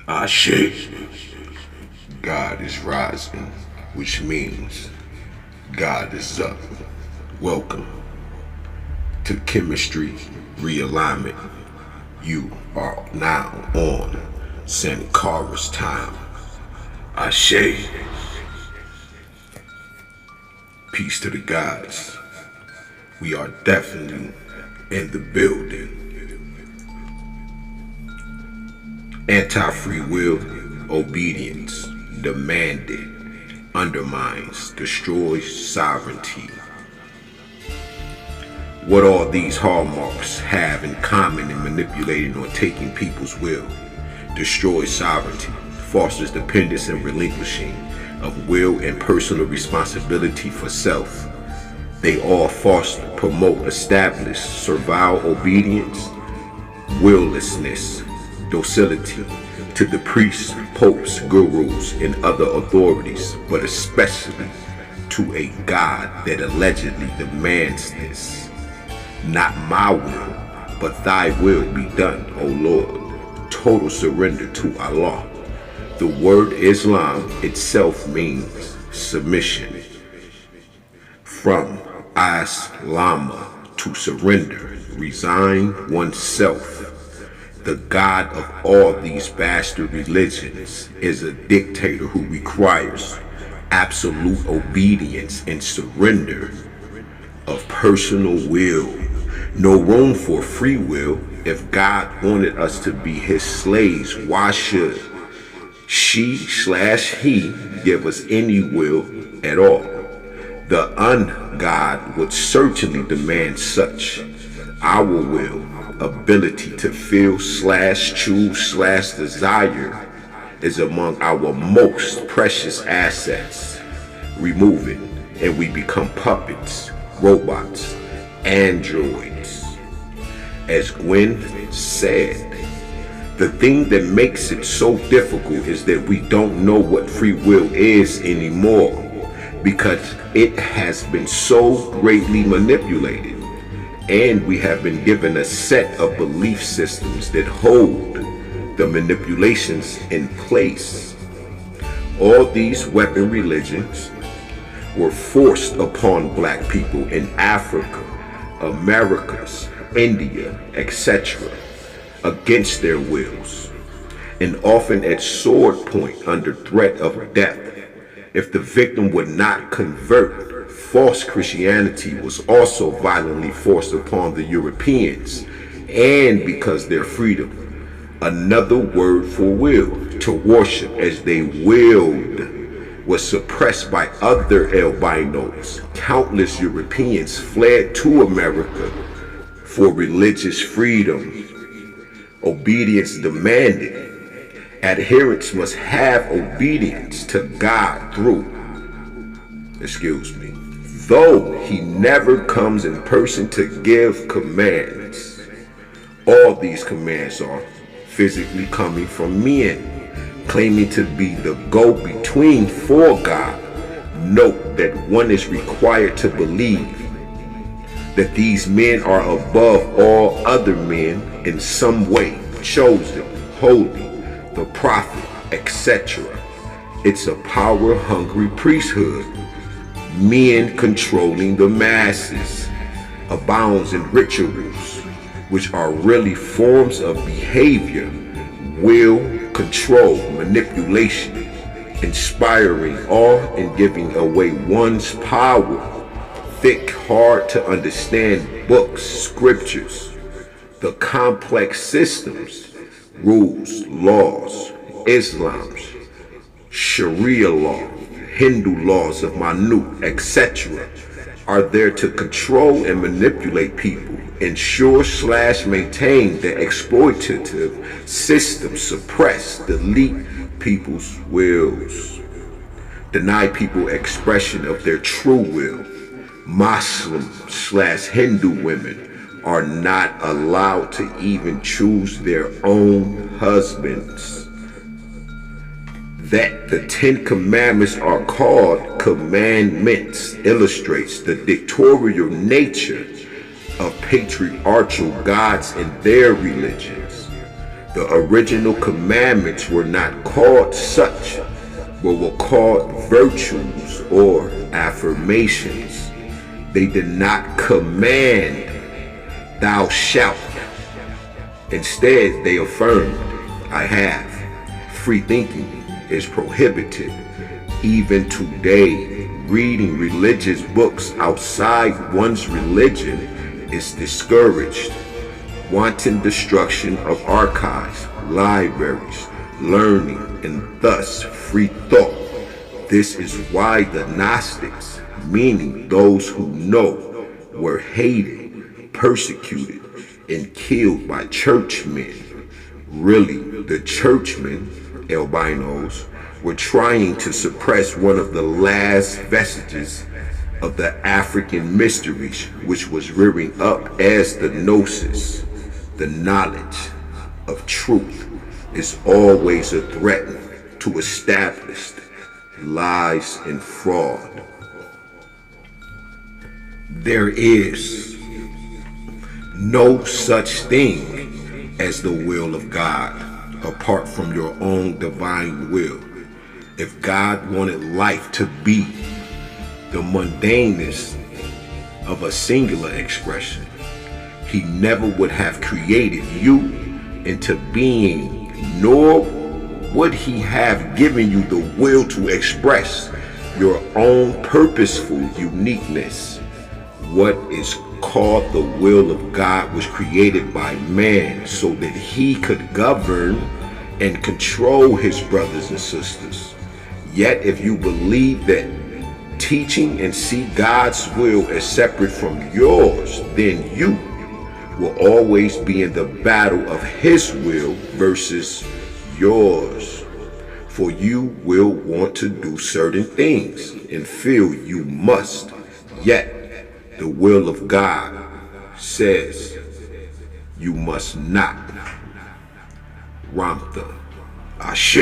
Ashe. God is rising, which means God is up. Welcome to Chemistry Realignment. You are now on Sankara's time. Ashe. Peace to the gods. We are definitely in the building. Anti-free will, obedience, demanded, undermines, destroys sovereignty. What all these hallmarks have in common in manipulating or taking people's will: destroys sovereignty, fosters dependence and relinquishing of will and personal responsibility for self. They all foster, promote, establish servile obedience, willlessness, docility to the priests, popes, gurus, and other authorities, but especially to a God that allegedly demands this. Not my will, but thy will be done, O Lord. Total surrender to Allah. The word Islam itself means submission. From Aslama, to surrender, resign oneself. The God of all these bastard religions is a dictator who requires absolute obedience and surrender of personal will. No room for free will. If God wanted us to be his slaves, why should she/he give us any will at all? The ungod would certainly demand such. Our will, ability to feel/choose/desire is among our most precious assets. Remove it and we become puppets, robots, androids. As Gwen said, the thing that makes it so difficult is that we don't know what free will is anymore, because it has been so greatly manipulated. And we have been given a set of belief systems that hold the manipulations in place. All these weapon religions were forced upon black people in Africa, Americas, India, etc., against their wills, and often at sword point under threat of death. If the victim would not convert, false Christianity was also violently forced upon the Europeans, and because their freedom, another word for will, to worship as they willed, was suppressed by other albinos. Countless Europeans fled to America for religious freedom. Obedience demanded. Adherents must have obedience to God through, though he never comes in person to give commands. All these commands are physically coming from men, claiming to be the go-between for God. Note that one is required to believe that these men are above all other men in some way, chosen, holy, the prophet, etc. It's a power-hungry priesthood. Men controlling the masses, abounds in rituals, which are really forms of behavior, will, control, manipulation, inspiring awe and giving away one's power. Thick, hard to understand books, scriptures, the complex systems, rules, laws, Islam's Sharia law, Hindu laws of Manu, etc., are there to control and manipulate people, ensure/maintain the exploitative system, suppress, delete people's wills, deny people expression of their true will. Muslim/Hindu women are not allowed to even choose their own husbands. That the 10 Commandments are called commandments illustrates the dictatorial nature of patriarchal gods in their religions. The original commandments were not called such, but were called virtues or affirmations. They did not command, thou shalt. Instead, they affirmed, I have. Free thinking is prohibited. Even today, reading religious books outside one's religion is discouraged. Wanton destruction of archives, libraries, learning, and thus free thought. This is why the Gnostics, meaning those who know, were hated, persecuted, and killed by churchmen. Really, the churchmen, albinos, were trying to suppress one of the last vestiges of the African mysteries, which was rearing up as the gnosis. The knowledge of truth is always a threat to established lies and fraud. There is no such thing as the will of God apart from your own divine will. If God wanted life to be the mundaneness of a singular expression, He never would have created you into being, nor would He have given you the will to express your own purposeful uniqueness. What is called the will of God was created by man so that he could govern and control his brothers and sisters. Yet if you believe that teaching and see God's will as separate from yours, then you will always be in the battle of His will versus yours. For you will want to do certain things and feel you must. Yet the will of God says you must not. Ramtha Ashe.